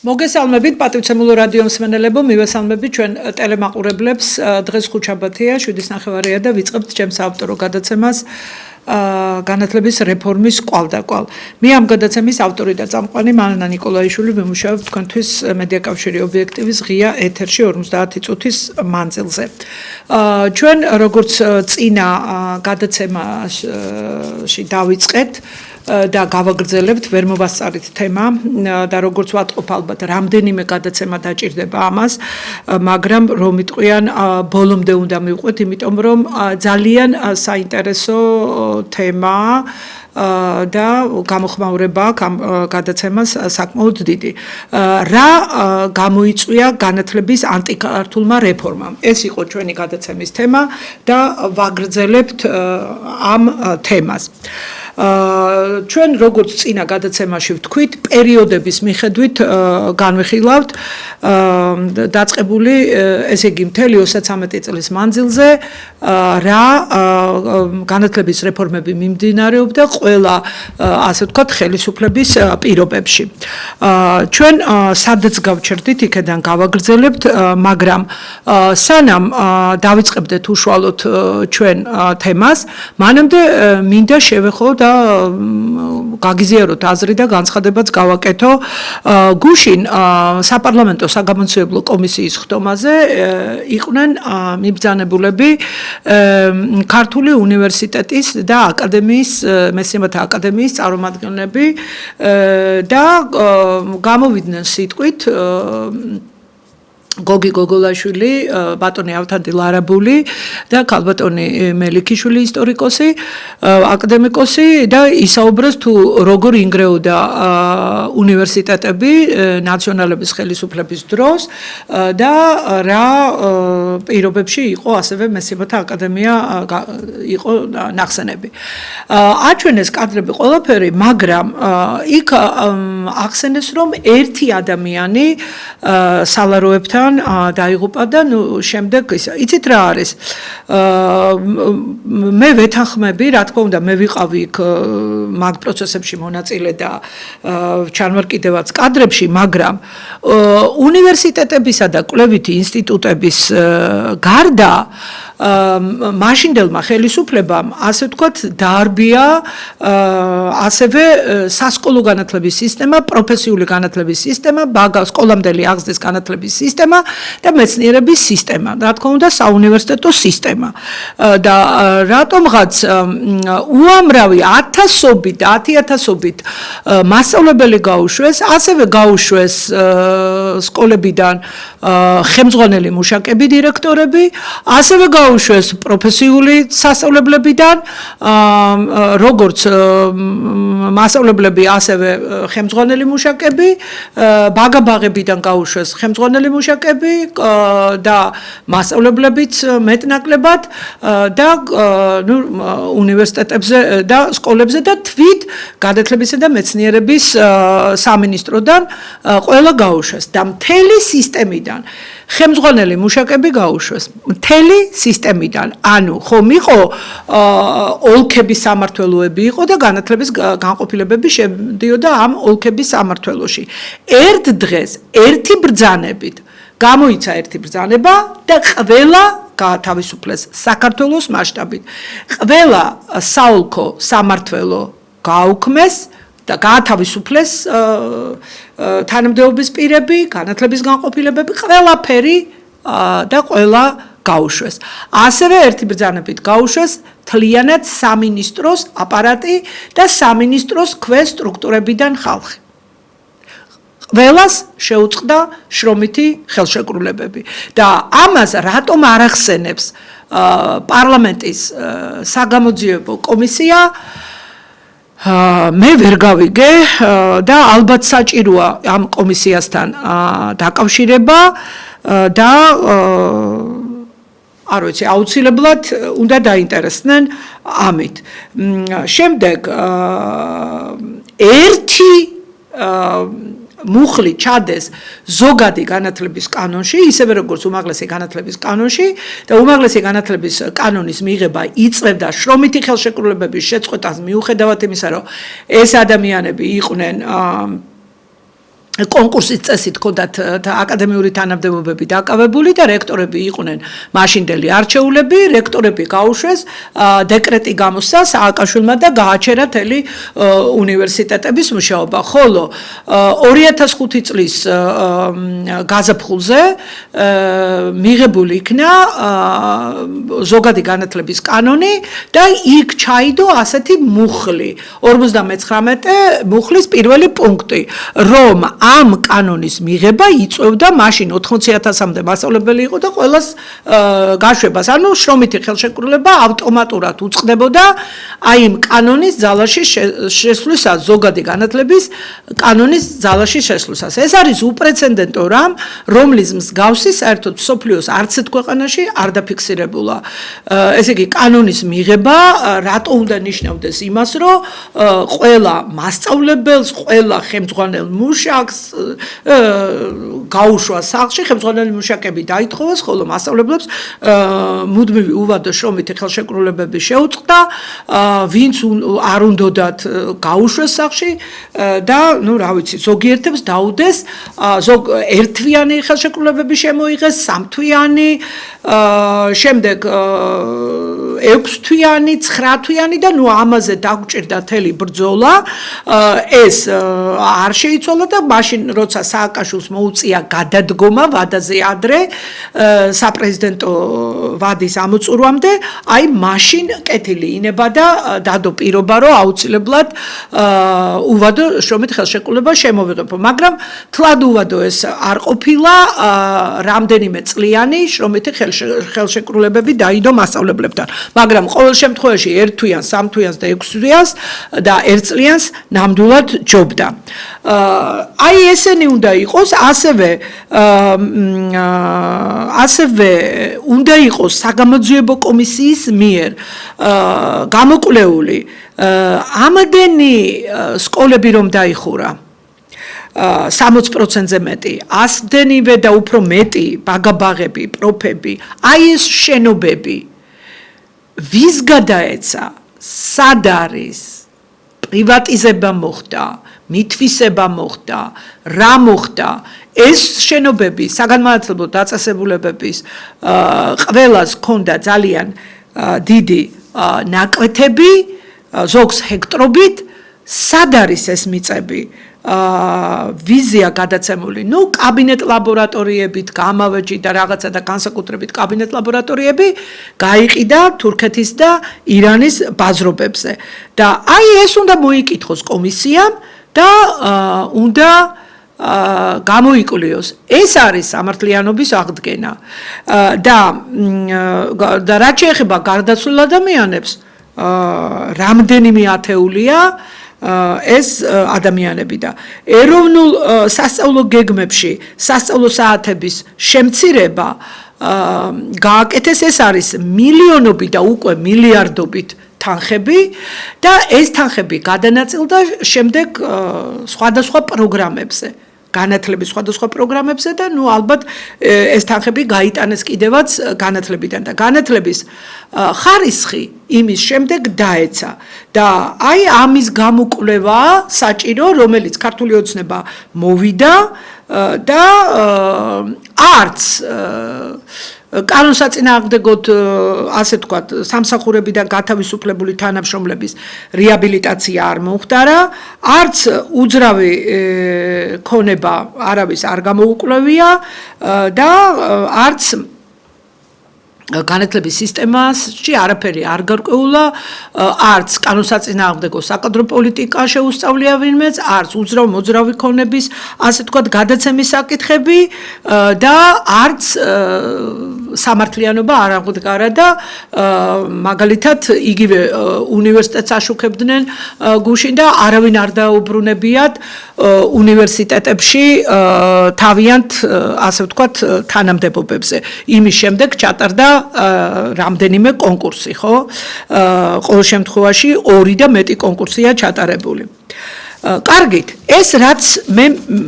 მოგესალმებით პატივცემულო რადიო მსმენელებო, მივესალმებით ჩვენ ტელემაყურებლებს. დღეს ხუთშაბათია, 7:30 და ვიწყებთ ჩემს ავტორო გადაცემას განათლების რეფორმის კვალდაკვალ. მე ამ გადაცემის ავტორი და წამყვანი მალენა ნიკოლაიშვილი ვიმუშავებ თქვენთვის მედია კავშირი ობიექტივის ღია ეთერში 50 წუთის მანძილზე. ჩვენ როგორც წინა გადაცემაში დავიწყეთ და გავაგრძელებთ ვერ მოვასწარით თემა და როგორც ვატყობ ალბათ რამდენიმე გადაცემა დაჭირდება ამას, მაგრამ რომ იტყვიან ბოლომდე უნდა მივყვეთ, იმიტომ რომ ძალიან საინტერესო თემაა და გამოხმაურება ამ გადაცემას საკმაოდ დიდი. რა გამოიწვია განათლების ანტიკართულმა რეფორმამ? ეს იყო ჩვენი გადაცემის თემა და ვაგრძელებთ ამ თემას. ჩვენ როგორც წინა გადაცემაში ვთქვით, პერიოდების მიხედვით განვიხილავთ დაწყებული, ესე იგი მთელი 33 წლის მანძილზე რა განათლების რეფორმები მიმდინარეობდა ყველა, ასე ვთქვათ, ხელისუფლების პირობებში. ჩვენ სადაც გავჩერდით, იქედან გავაგრძელებთ, მაგრამ სანამ დავიწყებდეთ უშუალოდ ჩვენ თემას, მანამდე მინდა შევეხო და გაგიზიაროთ აზრი და განცხადებაც გავაკეთო გუშინ საპარლამენტო საგამომცემლო კომისიის ხდომაზე იყვნენ მიბრძანებულები ქართული უნივერსიტეტის და აკადემიის მეცნიერებათა აკადემიის წარმომადგენლები და გამოვიდნენ სიტყვით გოგი გოგოლაშვილი, ბატონი ავთანდი ლარაბული და ქალბატონი მელიქიშვილი ისტორიკოსი, აკადემიკოსი და ისაუბრეს თუ როგორ ინგრეოდა უნივერსიტეტები ნაციონალების ხელისუფლების დროს და რა პირობებში იყო ასევე მეცნიერებათა აკადემია იყო ნახსენები. აჩვენეს კადრები ყველაფერი, მაგრამ იქ ახსენეს რომ ერთი ადამიანი სალაროებთან დაიღუპა და შემდეგ იცით რა არის? მე ვეთანხმები, რა თქმა უნდა, მე ვიყავი იქ მაგ პროცესებში მონაწილე და ჩანვარ კიდევაც კადრებში, მაგრამ უნივერსიტეტებისა და კვლევითი ინსტიტუტების გარდა მაშინდელმა ხელისუფლებამ, ასე ვთქვათ, დაარბია ასევე სასკოლო განათლების სისტემა, პროფესიული განათლების სისტემა, სკოლამდელი აღზრდის განათლების სისტემა და მეცნიერების სისტემა, რა თქმა უნდა, საუნივერსიტეტო სისტემა. და რატომღაც უამრავი 10,000-ობით მასწავლებელი გაუშვეს, ასევე გაუშვეს სკოლებიდან ხელმძღვანელი მუშაკები, დირექტორები, ასევე გაუშვეს პროფესიული სასწავლებლებიდან, როგორც მასწავლებლები, ასევე ხელმძღვანელი მუშაკები, ბაგაბაღებიდან გაუშვეს ხელმძღვანელი მუშაკები და მასწავლებლებიც მეტნაკლებად და უნივერსიტეტებზე და სკოლებზე და თვით განათლებისა და მეცნიერების სამინისტროდან ყველა გაუშვეს და მთელი სისტემიდან ხელმძღვანელი მუშაკები გაუშვეს. მთელი სისტემიდან, ანუ ხომ იყო ოლქების სამმართველოები იყო და განათლების განყოფილებები შედიოდა ამ ოლქების სამმართველოში. ერთ დღეს, ერთი ბრძანებით გამოიცა ერთი ბრძანება და ყველა გაათავისუფლეს საქართველოს მასშტაბით. ყველა საოლქო სამმართველო გააუქმეს და გაათავისუფლეს თანამდებობის პირები, განათლების განყოფილებები, ყველაფერი და ყველა გაუშვეს. ასევე ერთი ბრძანებით გაუშვეს მთლიანად სამინისტროს აპარატი და სამინისტროს ქვეშ სტრუქტურებიდან ხალხი. ყველას შეუწყდა შრომითი ხელშეკრულებები და ამას რატომ არ ახსენებს პარლამენტის საგამოძიებო კომისია, მე ვერ გავიგე და ალბათ საჭიროა ამ კომისიასთან დაკავშირება და არ ვიცი, აუცილებლად უნდა დაინტერესდნენ ამით. შემდეგ ერთი მუხლი ჩადეს ზოგადი განათლების კანონში, ისევე როგორც უმაღლესი განათლების კანონში და უმაღლესი განათლების კანონის მიღება იწევდა შრომითი ხელშეკრულებების შეწყვეტას მიუხედავად იმისა, რომ ეს ადამიანები იყვნენ კონკურსის წესით ჰქონდათ აკადემიური თანამდებობები დაკავებული და რექტორები იყვნენ მაშინდელი არჩეულები, რექტორები გაუშვეს, დეკრეტი გამოსცა სააკაშვილმა და გააჩერა მთელი უნივერსიტეტების მუშაობა. ხოლო 2005 წლის გაზაფხულზე მიღებული იქნა ზოგადი განათლების კანონი და იქ ჩაიდო ასეთი მუხლი, 59 მუხლის პირველი პუნქტი, რომ ამ კანონის მიღება იწევდა მაშინ 80,000-მდე მასწავლებელი იყო და ყველას გაშვებას, ანუ შრომითი ხელშეკრულება ავტომატურად უწყდებოდა აი იმ კანონის ძალაში შესვლისას, ზოგადი განათლების კანონის ძალაში შესვლისას. ეს არის უპრეცედენტო რამ, რომლის მსგავსი საერთოდ მსოფლიოს არც ერთ ქვეყანაში არ დაფიქსირებულა. ესე იგი, კანონის მიღება რატო უნდა ნიშნავდეს იმას, რომ ყველა მასწავლებელს, ყველა ხელმძღვანელ მუშაკს გაუშვა სახლში, ხელმძღვანელი მუშაკები დაითხოვეს, ხოლო მასწავლებლებს მუდმივი უვადო შრომითი ხელშეკრულებები შეუწყდა, ვინც არ უნდათ გაუშვეს სახლში და ნუ რა ვიცი, ზოგიერთებს დაუდეს, ერთთვიანი ხელშეკრულებები შემოიღეს, სამთვიანი, შემდეგ 6-თვიანი, 9-თვიანი და ნუ ამაზე დაგჭირდა მთელი ბრძოლა. ეს არ შეიცვალა და მაშინ როცა სააკაშვილს მოუწია გადადგომა ვადაზე ადრე საპრეზიდენტო ვადის ამოწურვამდე, აი მაშინ კეთილი ინება და დადო პირობა, რომ აუცილებლად უვადო შრომით ხელშეკრულება შემოვიღებო. მაგრამ თლად უვადო ეს არ ყოფილა, რამდენიმე წლიანი შრომითი ხელშეკრულებები დაიდო მასწავლებლებთან. მაგრამ ყოველ შემთხვევაში 1 თვიანს, 3 თვიანს და 6 თვიანს და 1 წლიანს ნამდვილად ჯობდა. აი ესენი უნდა იყოს, ასევე უნდა იყოს საგამოძიებო კომისიის მიერ გამოკვლეული ამდენი სკოლები რომ დაიხურა 60%-ზე მეტი, 100-დენივე და უფრო მეტი ბაგაბაღები, პროფები, აი ეს შენობები ვის გადაეცა, სად არის, პრივატიზება მოხდა, მითვისება მოხდა, რა მოხდა, ეს შენობები საგანმანათლებლო დაწესებულებების ყველას ჰქონდა ძალიან დიდი ნაკვეთები, ზოგს ჰექტრობით, სად არის ეს მიწები, ვიზია გადაცემული, ნუ კაბინეტ ლაბორატორიებით გამავეჯი და რაღაცა და განსაკუთრებით კაბინეტ ლაბორატორიები გაიყიდა თურქეთის და ირანის ბაზრობებზე და აი ეს უნდა მოიკითხოს კომისიამ და უნდა გამოიკლიოს. ეს არის სამართლიანობის აღდგენა და რაც შეეხება გარდაცვლილ ადამიანებს, რამდენიმე ათეულია ეს ადამიანები და ეროვნულ სასწავლო გეგმებში სასწავლო საათების შემცირება გააკეთეს, ეს არის მილიონობით და უკვე მილიარდობით თანხები და ეს თანხები გადანაწილდა შემდეგ სხვადასხვა პროგრამებზე. განათლების სხვადასხვა პროგრამებზე და ნუ ალბათ ეს თანხები გაიტანეს კიდევაც განათლებიდან და განათლების ხარისხი იმის შემდეგ დაეცა და აი ამის გამოკვლევა საჭირო, რომელიც ქართული ოცნება მოვიდა და არც კანონსაწინააღმდეგოდ ასე ვთქვათ, სამსახურებიდან გათავისუფლებული თანამშრომლების რეაბილიტაცია არ მომხდარა, არც უძრავი ქონება არავის არ გამოუკვლევია და არც განათლების სისტემაში არაფერი არ გარკვეულა, არც კანონსაწინააღმდეგო საკადრო პოლიტიკა შეუსწავლია ვინმეც, არც უძრავ-მოძრავი ქონების, ასე ვთქვათ, გადაცემის საკითხები და არც სამართლიანობა არ აღდგარა და მაგალითად იგივე უნივერსიტეტს აშუქებდნენ გუშინ და არავინ არ დაუბრუნებიათ უნივერსიტეტებში თავიანთ, ასე ვთქვათ, თანამდებობებზე. იმის შემდეგ ჩატარდა რამდენიმე კონკურსი, ხო? ყოველ შემთხვევაში 2 და მეტი კონკურსია ჩატარებული. კარგით, ეს რაც მე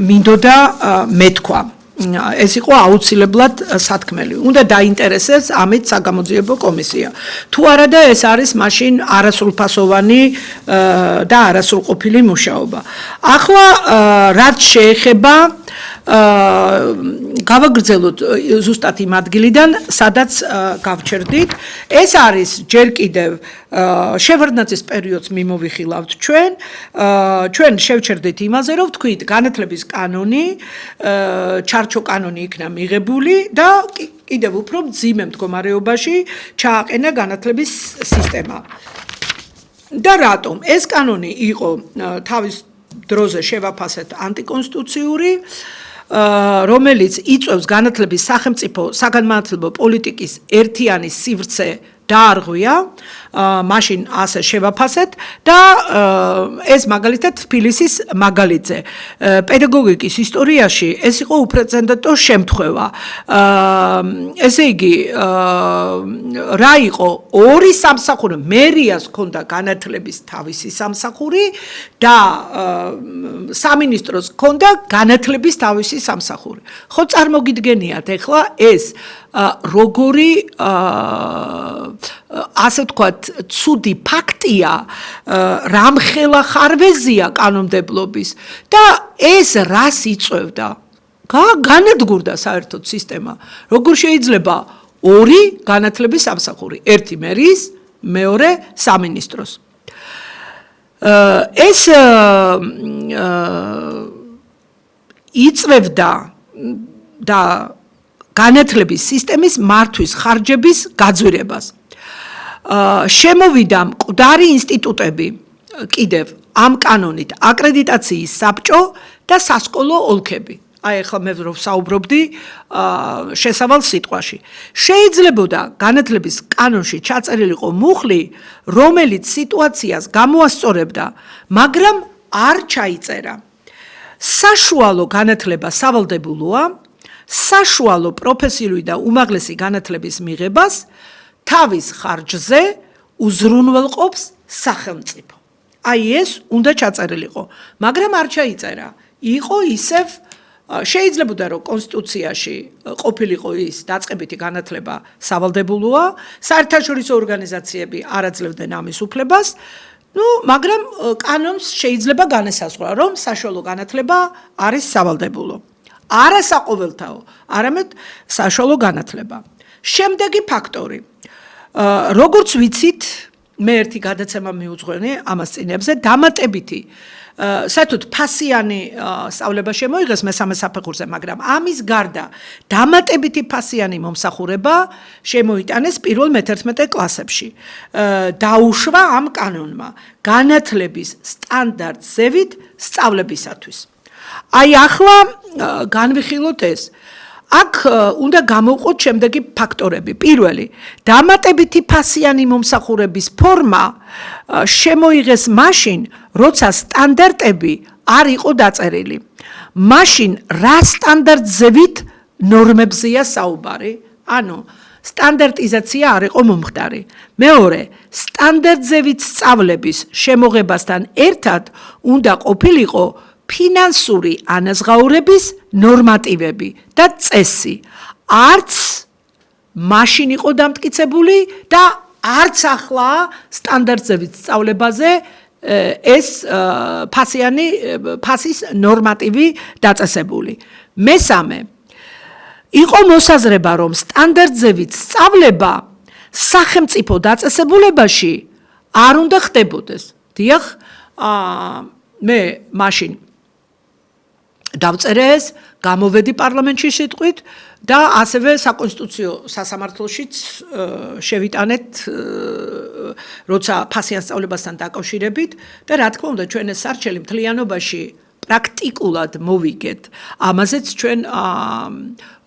მინდოდა მეთქვა. ეს იყო აუცილებლად სათქმელი. უნდა დაინტერესებს ამით საგამოძიებო კომისია. თუ არა და ეს არის მაშინ არასრულფასოვანი და არასრულყოფილი მუშაობა. ახლა რაც შეეხება გავაგრძელოთ ზუსტად იმ ადგილიდან, სადაც გავჩერდით. ეს არის ჯერ კიდევ შევარდნაძის პერიოდს მიმოვიხილავთ ჩვენ. ჩვენ შევჩერდით იმაზე, რომ ვთქვით, განათლების კანონი, ჩარჩო კანონი იქნა მიღებული და კიდევ უფრო მძიმე მდგომარეობაში ჩააყენა განათლების სისტემა. და რატომ? ეს კანონი იყო თავის დროზე შევაფასეთ ანტიკონსტიტუციური, რომელიც იწვევს განათლების სახელმწიფო საგანმანათლებლო პოლიტიკის ერთიანი სივრცე დაარღვია, მაშინ ასე შევაფასეთ და ეს მაგალითად თბილისის მაგალითზე. პედაგოგიკის ისტორიაში ეს იყო უპრეცედენტო შემთხვევა. ესე იგი, რა იყო? ორი სამსახური, მერიას ჰქონდა განათლების თავისი სამსახური და სამინისტროს ჰქონდა განათლების თავისი სამსახური. ხო წარმოგიდგენიათ ახლა ეს როგორი ასე თქვათ ცუდი ფაქტია, რამხელა ხარვეზია კანონმდებლობის და ეს რას იწვევდა? განადგურდა საერთოდ სისტემა. როგორ შეიძლება ორი განათლების სამსახური, ერთი მერის, მეორე სამინისტროს. ეს იწვევდა და განათლების სისტემის მართვის ხარჯების გაძვირებას. შემოვიდა მკვდარი ინსტიტუტები კიდევ ამ კანონით აკრედიტაციის საბჭო და სასკოლო ოლქები. აი ახლა მე ვსაუბრობდი შესავალ სიტყვაში. შეიძლებოდა განათლების კანონში ჩაწერილიყო მუხლი, რომელიც სიტუაციას გამოასწორებდა, მაგრამ არ ჩაიწერა. საშუალო განათლება სავალდებულოა, საშუალო პროფესიული და უმაღლესი განათლების მიღებას თავის ხარჯზე უზრუნველყოფს სახელმწიფო. აი ეს უნდა ჩაწერილიყო, მაგრამ არ ჩაიწერა. იყო ისევ შეიძლებოდა რომ კონსტიტუციაში ყოფილიყო ის დაწყებითი განათლება სავალდებულოა, საერთაშორისო ორგანიზაციები არ აძლევდნენ ამის უფლებას, მაგრამ კანონს შეიძლება განესაზღვრა, რომ საშუალო განათლება არის სავალდებულო. არა საყოველთაო, არამედ საშუალო განათლება. შემდეგი ფაქტორი. როგორც ვიცით, მე ერთი გადაცემა მიუძღვენი ამას წინებზე, დამატებითი საერთოდ ფასიანი სწავლება შემოიღეს მესამე საფეხურზე, მაგრამ ამის გარდა დამატებითი ფასიანი მომსახურება შემოიტანეს პირველ მე-11 კლასებში. დაუშვა ამ კანონმა განათლების სტანდარტზევით სწავლებისათვის. აი ახლა განვიხილოთ ეს. აქ უნდა გამოვყოთ შემდეგი ფაქტორები. პირველი, დამატებითი ფასიანი მომსახურების ფორმა შემოიღეს მაშინ, როცა სტანდარტები არ იყო დაწერილი. მაშინ რა სტანდარტზევით ნორმებზეა საუბარი? ანუ სტანდარტიზაცია არ იყო მომხდარი. მეორე, სტანდარტზევით სწავლების შემოღებასთან ერთად უნდა ყოფილიყო ფინანსური ანაზღაურების ნორმატივები და წესი. არც მაშინ იყო დამტკიცებული და არც ახლა სტანდარტზევით სწავლებაზე ეს ფასის ნორმატივი დაწესებული. მესამე, იყო მოსაზრება, რომ სტანდარტზევით სწავლება სახელმწიფო დაწესებულებაში არ უნდა ხდებოდეს. დიახ, მე მაშინ დავწერე ეს, გამოვედი პარლამენტში სიტყვით და ასევე საკონსტიტუციო სასამართლოშიც შევიტანეთ, როცა ფასიან სწავლებასთან დაკავშირებით და რა თქმა უნდა ჩვენ ეს სარჩელი მთლიანობაში პრაქტიკულად მოვიგეთ. ამაზეც ჩვენ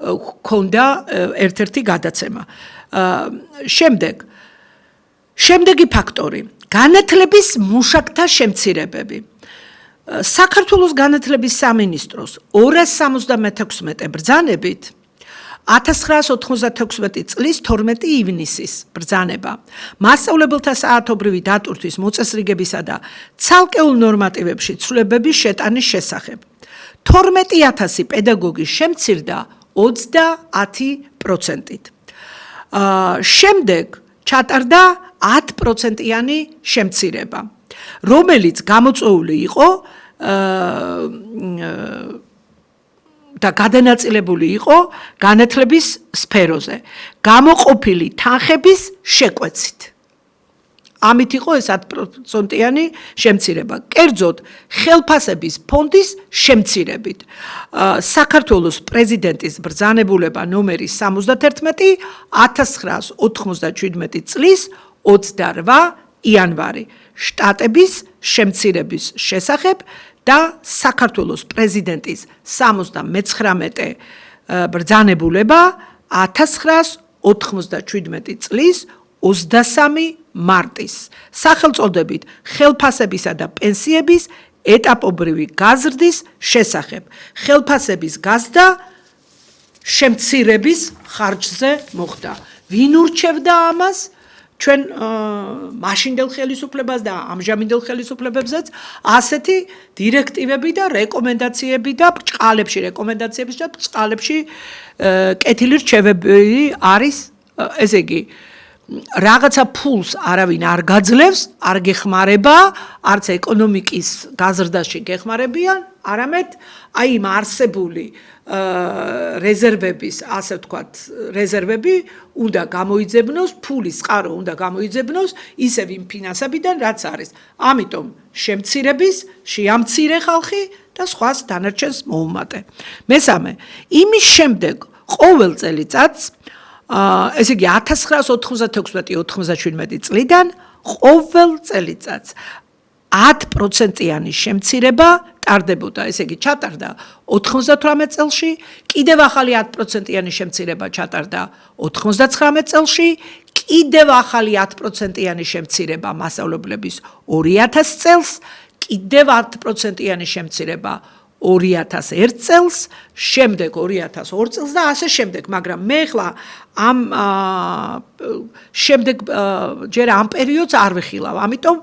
გქონდა ერთ-ერთი გადაცემა. შემდეგი ფაქტორი, განათლების მუშაკთა შემცირებები. საქართველოს განათლების სამინისტროს 276 ბრძანებით 1996 წლის 12 ივნისის ბრძანება მასწავლებელთა საათობრივი დატვირთვის მოწესრიგებისა და ცალკეულ ნორმატივებში ცვლილებების შეტანის შესახებ. 12,000 პედაგოგი შემცირდა 30%-ით. შემდეგ ჩატარდა 10%-იანი შემცირება, რომელიც გამოწვეული იყო და გადანაწილებული იყო განათლების სფეროზე, გამოყოფილი თანხების შეკვეცით. ამით იყო ეს 10%-იანი შემცირება. კერძოდ, ხელფასების ფონდის შემცირებით. საქართველოს პრეზიდენტის ბრძანებულება ნომერი 71 1997 წლის 28 იანვარი შტატების შემცირების შესახებ და საქართველოს პრეზიდენტის 79 ბრძანებულება 1997 წლის 23 მარტის სახელწოდებით ხელფასებისა და პენსიების ეტაპობრივი გაზრდის შესახებ. ხელფასების გაზრდა შემცირების ხარჯზე მოხდა. ვინ ურჩევდა ამას? ჩვენ მაშინდელ ხელისუფლებას და ამჟამინდელ ხელისუფლებებსაც ასეთი დირექტივები და რეკომენდაციები და ბრჭყალებში რეკომენდაციები და ბრჭყალებში კეთილი რჩევები არის, ესე იგი რაღაცა ფულს არავინ არ გაძლევს, არ გეხმარება, არც ეკონომიკის გაზრდაში გეხმარებიან, არამედ აი იმ არსებული რეზერვების, ასე ვთქვათ, რეზერვები უნდა გამოიძებნოს, ფულის წყარო უნდა გამოიძებნოს ისევ იმ ფინანსებიდან, რაც არის. ამიტომ შემცირების შეამცირე ხალხი და სხვას დანარჩენს მოუმატე. მესამე, იმის შემდეგ ყოველ წელიწადს ესე იგი 1996-97 წლიდან ყოველ წელიწადს 10%-იანი შემცირება ტარდებოდა, ესე იგი ჩატარდა 98 წელში, კიდევ ახალი 10%-იანი შემცირება ჩატარდა 99 წელში, კიდევ ახალი 10%-იანი შემცირება მასწავლებლების 2000 წელს, კიდევ 10%-იანი შემცირება 2001 წელს, შემდეგ 2002 წელს და ასე შემდეგ, მაგრამ მე ხლა ამ შემდეგ ჯერ ამ პერიოდს არ ვიხილავ, ამიტომ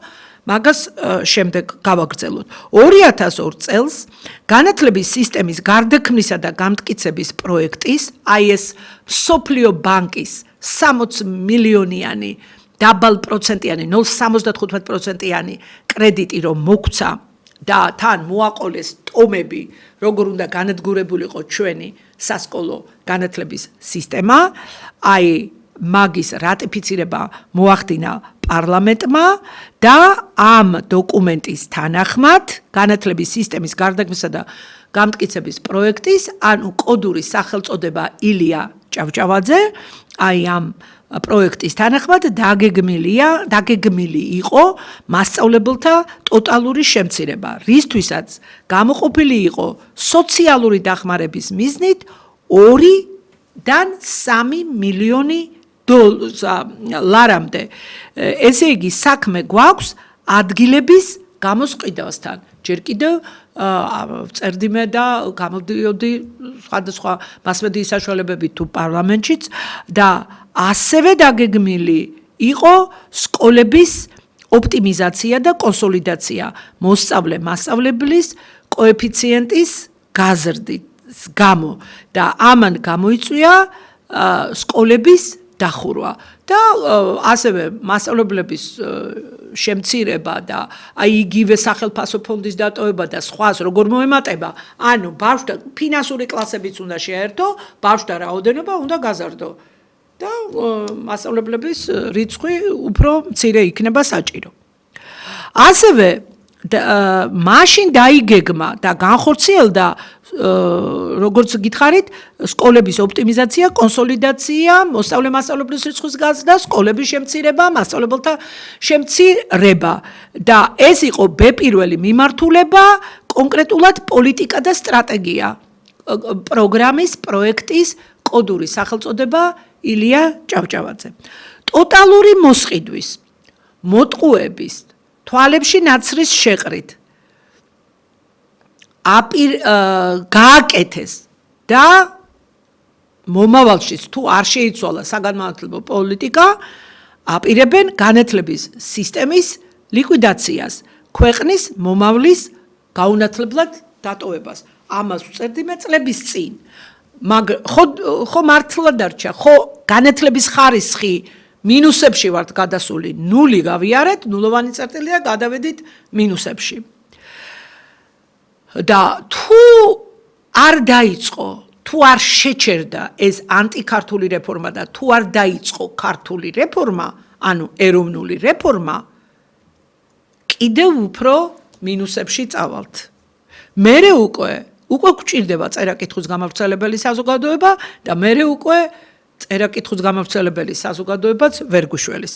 მაგას შემდეგ გავაგრძელოთ. 2002 წელს განათლების სისტემის გარდაქმნისა და გამტკიცების პროექტის, აი ეს მსოფლიო ბანკის 60 მილიონიანი დაბალპროცენტიანი 0,75%-იანი კრედიტი რომ მოგცა და თან მოაყოლეს ტომები, როგორ უნდა განადგურებულიყო ჩვენი სასკოლო განათლების სისტემა, აი მაგის რატიფიცირება მოახდინა პარლამენტმა და ამ დოკუმენტის თანახმად განათლების სისტემის გარდაქმნისა და გამტკიცების პროექტის, ანუ კოდური სახელწოდება ილია ჭავჭავაძე, აი ამ პროექტის თანახმად დაგეგმილი იყო მასწავლებელთა ტოტალური შემცირება, რისთვისაც გამოყოფილი იყო სოციალური დახმარების მიზნით 2-დან 3 მილიონი ლარამდე. ესე იგი, საქმე გვაქვს ადგილების გამოსყიდვასთან. ჯერ კიდევ წერდი მე და გამოდიოდი სხვადასხვა მასმედიის საშუალებებით თუ პარლამენტშიც და ასევე დაგეგმილი იყო სკოლების ოპტიმიზაცია და კონსოლიდაცია მოსწავლე-მასწავლებლის კოეფიციენტის გაზრდის გამო და ამან გამოიწვია სკოლების დახურვა და ასევე მასწავლებლების შემცირება და აი იგივე სახელფასო ფონდის დატოვება და სხვას როგორ მოემატება, ანუ ბავშვთა ფინანსური კლასებიც უნდა შეერთო, ბავშვთა რაოდენობა უნდა გაზარდო და მასწავლებლების რიცხვი უფრო მცირე იქნება საჭირო. ასევე მაშინ დაიგეგმა და განხორციელდა როგორც გითხარით, სკოლების ოპტიმიზაცია, კონსოლიდაცია, მოსწავლე-მასწავლებლის რიცხვის გაზრდა, სკოლების შემცირება, მასწავლებელთა შემცირება და ეს იყო ბ-პირველი მიმართულება, კონკრეტულად პოლიტიკა და სტრატეგია პროგრამის პროექტის კოდური სახელწოდება ილია ჭავჭავაძე. ტოტალური მოსყიდვის, მოტყუების, თვალებში ნაცრის შეყრით გააკეთეს და მომავალში თუ არ შეიცვალა საგანმანათლებლო პოლიტიკა, აპირებენ განათლების სისტემის ლიკვიდაციას, ქვეყნის მომავლის გაუნათლებლად დატოვებას. ამას ვწერდი მე წლების წინ. ხო მართლა დარჩა, ხო განათლების ხარისხი მინუსებში ვართ გადასული, 0 გავიარეთ, ნულოვანი წერტილია, გადავედით მინუსებში. და თუ არ დაიწყო, თუ არ შეჩერდა ეს ანტიქართული რეფორმა და თუ არ დაიწყო ქართული რეფორმა, ანუ ეროვნული რეფორმა, კიდევ უფრო მინუსებში წავალთ. მერე უკვე გვჭირდება წერა-კითხვის გამავრცელებელი საზოგადოება და მერე უკვე წერა-კითხვის გამავრცელებელი საზოგადოებაც ვერ გვიშველის.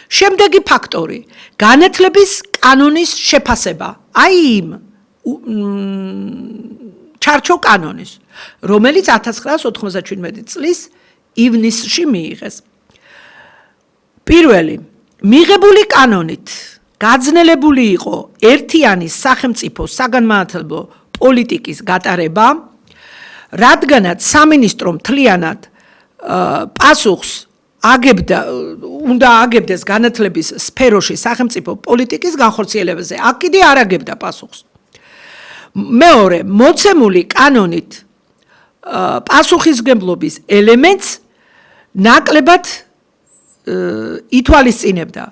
შემდეგი ფაქტორი, განათლების კანონის შეფასება. აი იმ ჩარჩო კანონის, რომელიც 1997 წლის ივნისში მიიღეს. პირველი, მიღებული კანონით გაძნელებული იყო ერთიანი სახელმწიფო საგანმანათლებლო პოლიტიკის გატარება, რადგანაც სამინისტრო მთლიანად პასუხს უნდა აგებდეს განათლების სფეროში სახელმწიფო პოლიტიკის განხორციელებაზე. აქ კიდე არ აგებდა პასუხს. მეორე, მოცემული კანონით პასუხისმგებლობის ელემენტს ნაკლებად ითვალისწინებდა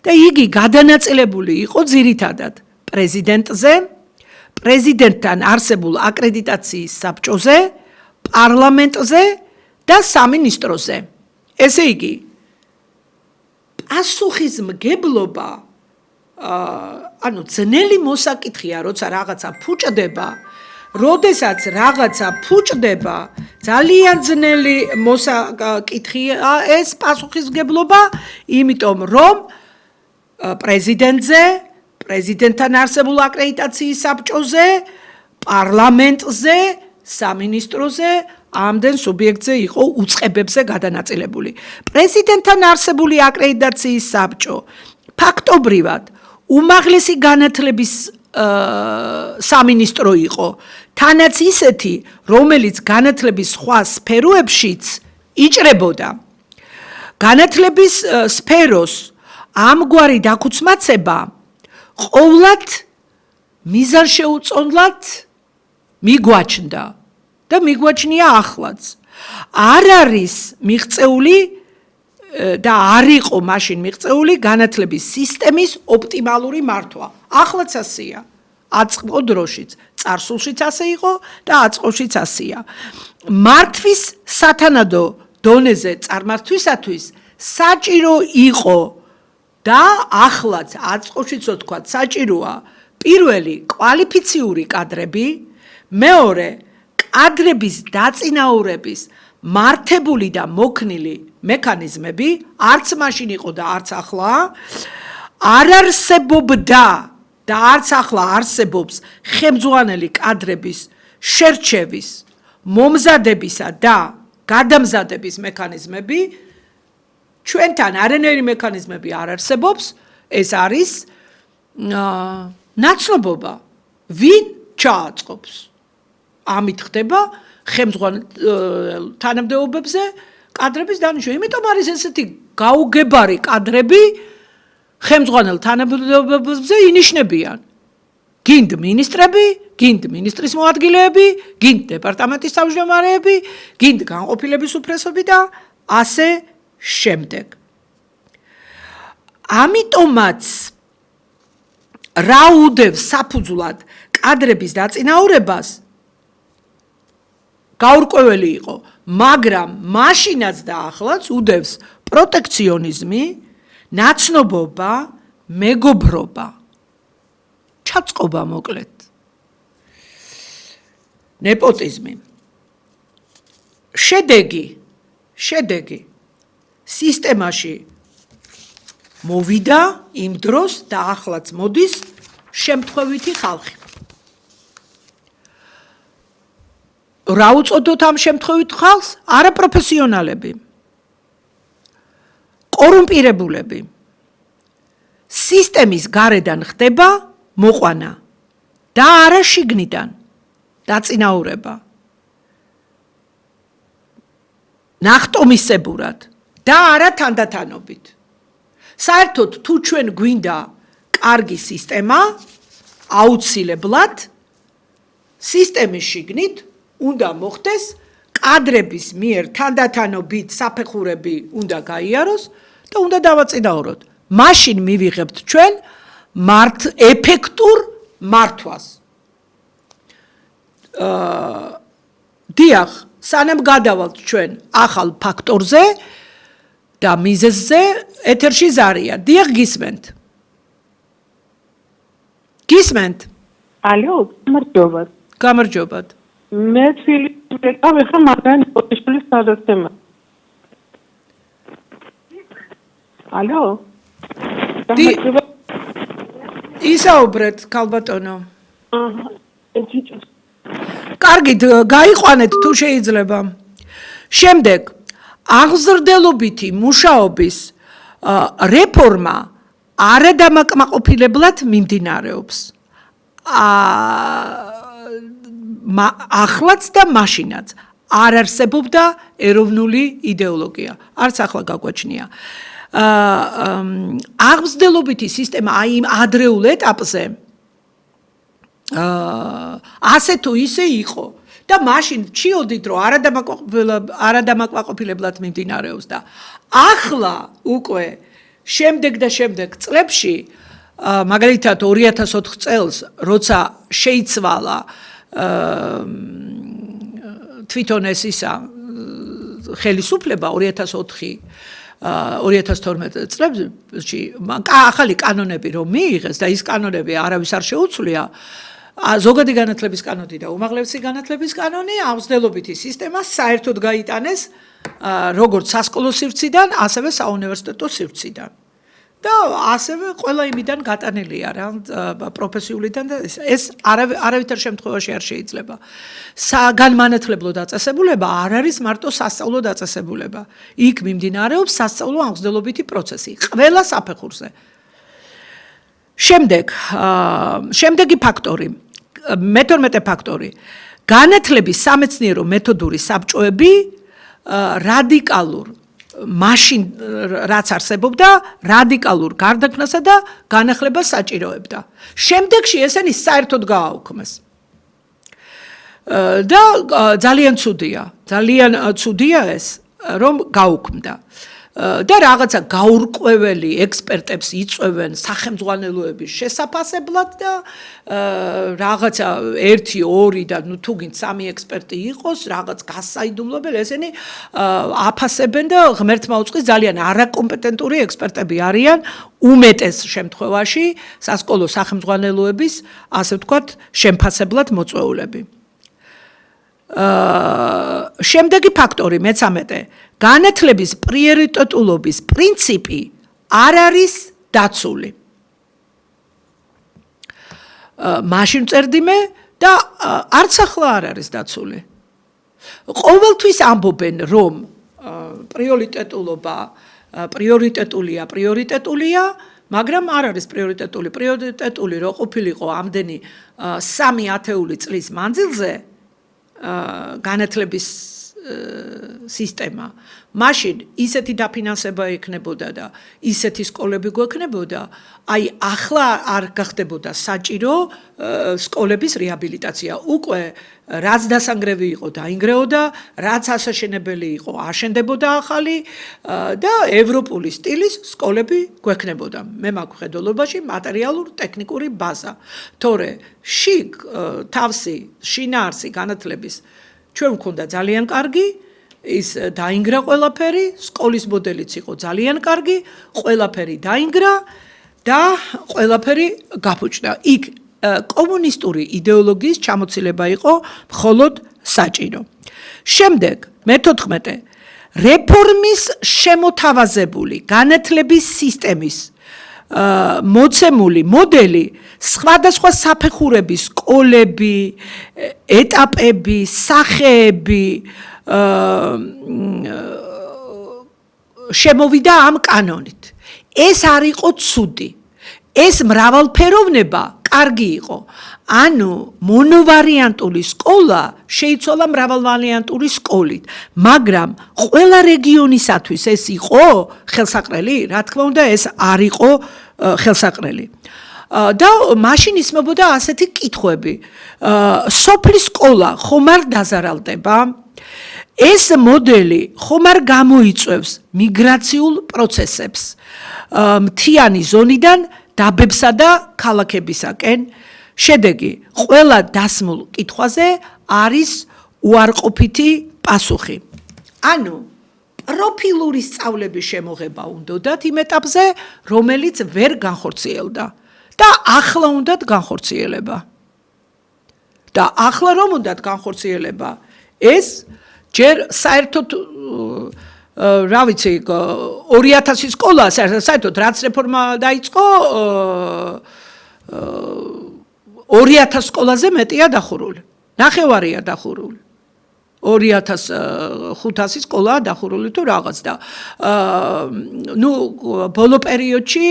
და იგი გადანაწილებული იყო ძირითადად პრეზიდენტზე, პრეზიდენტთან არსებულ აკრედიტაციის საბჭოზე, პარლამენტზე და სამინისტროზე. ესე იგი, პასუხისმგებლობა ანუ ძნელი მოსაკითხია, როცა რაღაცა ფუჭდება, როდესაც რაღაცა ფუჭდება, ძალიან ძნელი მოსაკითხია ეს პასუხისმგებლობა, იმიტომ რომ პრეზიდენტზე, პრეზიდენტთან არსებულ აკრედიტაციის საბჭოზე, პარლამენტზე, სამინისტროზე, ამდენ სუბიექტზე იყო უწყებებზე გადანაწილებული. პრეზიდენტთან არსებული აკრედიტაციის საბჭო ფაქტობრივად უმაღლესი განათლების სამინისტრო იყო, თანაც ისეთი, რომელიც განათლების სხვა სფეროებშიც იჭრებოდა. განათლების სფეროს ამგვარი დაქუცმაცება ყოვლად მიზანშეუწონლად მიგვაჩნდა და მიგვაჩნია ახლაც. არ არის მიღწეული და არ იყო მაშინ მიღწეული განათლების სისტემის ოპტიმალური მართვა. ახლაც ასეა. აწყო დროშიც, წარსულშიც ასე იყო და აწყოშიც ასეა. მართვის სათანადო დონეზე წარმართვისათვის საჭირო იყო და ახლაც აწყოშიც ვთქვათ, საჭიროა პირველი კვალიფიციური კადრები, მეორე კადრების დაწინაურების მართებული და მოქნილი მექანიზმები, არც მაშინ იყო და არც ახლა, არ არსებობდა და არც ახლა არსებობს ხელმძღვანელი კადრების შერჩევის, მომზადებისა და გადამზადების მექანიზმები, ჩვენთან არანაირი მექანიზმები არ არსებობს, ეს არის ნაცნობობა, ვინ ჩააწყობს. ამით ხდება ხელმძღვანელ თანამდებობებზე კადრების დანიშვნა. იმიტომ არის ესეთი გაუგებარი კადრები ხელმძღვანელ თანამდებობებზე ინიშნებიან. გინდ მინისტრები, გინდ მინისტრის მოადგილეები, გინდ დეპარტამენტის თავმჯდომარეები, გინდ განყოფილების უფროსები და ასე შემდეგ. ამიტომაც რა უდევს საფუძვლად კადრების დაწინაურებას გაურკვეველი იყო, მაგრამ მაშინაც და ახლაც უდევს პროტექციონიზმი, ნაცნობობა, მეგობრობა, ჩაწყობა მოკლედ, ნეპოტიზმი. შედეგი სისტემაში მოვიდა იმ დროს და ახლაც მოდის შემთხვევითი ხალხი. რა უწოდოთ ამ შემთხვევით ხალხს? არაპროფესიონალები, კორუმპირებულები. სისტემის გარედან ხდება მოყვანა და არა შიგნიდან დაწინაურება. ნახტომისებურად და არა თანდათანობით. საერთოდ თუ ჩვენ გვინდა კარგი სისტემა, აუცილებლად სისტემის შიგნით უნდა მოხდეს კადრების მიერ თანდათანობით საფეხურები უნდა გაიაროს და უნდა დავაწინაუროთ. მაშინ მივიღებთ ჩვენ ეფექტურ მართვას. დიახ, სანამ გადავალთ ჩვენ ახალ ფაქტორზე და მიზეზზე, ეთერში ზარია. დიახ, გისმენთ. გისმენთ? ალო, გამარჯობათ. გამარჯობათ. მე თვილი ვიყავ ახლა მაგან პოტიშვილის სადაცემა. ალო. გამარჯობათ. ისაუბრეთ, ქალბატონო. აჰა, ეჭიჭო. კარგით, გაიყვანეთ თუ შეიძლება. შემდეგ, აღზრდელობითი მუშაობის რეფორმა არადამაკმაყოფილებლად მიმდინარეობს. ახლაც და მაშინაც არ არსებობდა ეროვნული იდეოლოგია. არც ახლა გაგვაჩნია. აღზრდელობითი სისტემა აი იმ ადრეულ ეტაპზე ასე თუ ისე იყო და მაშინ ჩიოდით რომ არადამაკმაყოფილებლად მიმდინარეობს და ახლა უკვე შემდეგ წლებში მაგალითად 2004 წელს როცა შეიცვალა თვითონ ეს ისა ხელისუფლება 2012 წლებში ახალი კანონები რომ მიიღეს და ის კანონები არავის არ შეუცვლია ზოგადი განათლების კანონი და უმაღლესი განათლების კანონი აღზრდელობითი სისტემა საერთოდ გაიტანეს როგორც სასკოლო სივრციდან, ასევე საუნივერსიტეტო სივრციდან. და ასევე ყველა იმიდან გატანილია რა პროფესიულიდან და ეს არავითარ შემთხვევაში არ შეიძლება. საგანმანათლებლო დაწესებულება არ არის მარტო სასწავლო დაწესებულება. იქ მიმდინარეობს სასწავლო აღზრდელობითი პროცესი ყველა საფეხურზე. შემდეგი ფაქტორი, მე-12 ფაქტორი. განათლების სამეცნიერო მეთოდური საბჭოები რადიკალურ მაშინ რაც არსებობდა რადიკალურ გარდაქმნასა და განახლებას საჭიროებდა. შემდეგში ესენი საერთოდ გააუქმეს. და ძალიან ცუდია ეს რომ გაუქმდა. და რაღაცა გაურკვეველი ექსპერტებს იწვევენ სახელმძღვანელოების შესაფასებლად და რაღაცა 1, 2 და თუ გინდ 3 ექსპერტი იყოს, რაღაც გასაიდუმლებელი ესენი აფასებენ და ღმერთმა უწყის ძალიან არაკომპეტენტური ექსპერტები არიან უმეტეს შემთხვევაში სასკოლო სახელმძღვანელოების, ასე ვთქვათ, შემფასებლად მოწვეულები. შემდეგი ფაქტორი მე-13 განათლების პრიორიტეტულობის პრინციპი არ არის დაცული. მაშინ წერდი მე და არც ახლა არ არის დაცული. ყოველთვის ამბობენ რომ პრიორიტეტულია, მაგრამ არ არის პრიორიტეტული რო ყოფილიყო ამდენი 3 ათეული წლის მანძილზე განათლების სისტემა. მაშინ ისეთი დაფინანსება ექნებოდა და ისეთი სკოლები გვექნებოდა, აი ახლა არ გახდებოდა საჭირო სკოლების რეაბილიტაცია. უკვე რაც დასანგრევი იყო, დაინგრეოდა, რაც ასაშენებელი იყო, აშენდებოდა ახალი და ევროპული სტილის სკოლები გვექნებოდა. მე მაქვს ხედულობაში მატერიალურ-ტექნიკური ბაზა. თორე თავსი შინაარსი განათლების ჩვენ მქონდა ძალიან კარგი, ის დაინგრა ყველაფერი, სკოლის მოდელიც იყო ძალიან კარგი, ყველაფერი დაინგრა და ყველაფერი გაფუჭდა. იქ კომუნისტური იდეოლოგიის ჩამოცილება იყო მხოლოდ საჭირო. შემდეგ მე-14 რეფორმის შემოთავაზებული განათლების სისტემის მოცემული მოდელი სხვადასხვა საფეხურების სკოლები, ეტაპები, სახეები შემოვიდა ამ კანონით. ეს არ იყო ცუდი. ეს მრავალფეროვნება კარგი იყო. ანუ მონოვარიანტული სკოლა შეიცვალა მრავალვარიანტული სკოლით, მაგრამ ყველა რეგიონისათვის ეს იყო ხელსაყრელი? რა თქმა უნდა, ეს არ იყო ხელსაყრელი. და მაშინ ისმებოდა ასეთი კითხვები. სოფლის სკოლა ხომ არ დაზარალდება? ეს მოდელი ხომ არ გამოიწვევს მიგრაციულ პროცესებს მთიანი ზონიდან დაბებსა და ქალაქებისაკენ? შედეგი, ყველა დასმულ კითხვაზე არის უარყოფითი პასუხი. ანუ პროფილური სწავლების შემოღება უნდათ იმ ეტაპზე, რომელიც ვერ განხორციელდა და ახლა უნდათ განხორციელება. და ახლა რომ უნდათ განხორციელება, ეს ჯერ საერთოდ რა ვიცი 2000 სკოლა საერთოდ რაც რეფორმა დაიწყო 2000 სკოლაზე მეტია დახურული. ნახევარია დახურული. 2500 სკოლა დახურული თუ რაღაც და ნუ ბოლო პერიოდში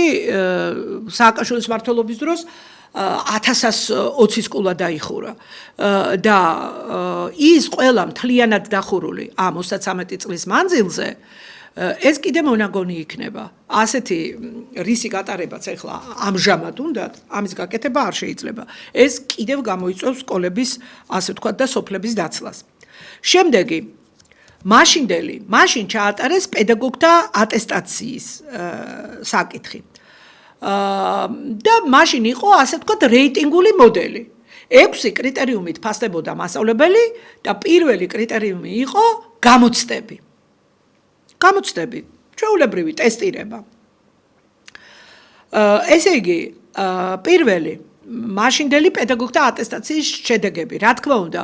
სააკაშვილის მმართველობის დროს 1120 სკოლა დაიხურა და ის ყველა მთლიანად დახურული ამ 33 წლის მანძილზე ეს კიდე მონაგონი იქნება. ასეთი რისი გატარებაც ახლა ამჟამად უნდათ, ამის გაკეთება არ შეიძლება. ეს კიდევ გამოიწვევს სკოლების, ასე ვთქვათ, და სოფლების დაცლას. შემდეგი, მაშინ ჩაატარეს პედაგოგთა ატესტაციის საკითხი. და მაშინ იყო, ასე ვთქვათ, რეიტინგული მოდელი. 6 კრიტერიუმით ფასდებოდა მასწავლებელი და პირველი კრიტერიუმი იყო გამოცდები. გამოცდები, ჩვეულებრივი ტესტირება. ესე იგი, პირველი მაშინდელი პედაგოგთა ატესტაციის შედეგები, რა თქმა უნდა,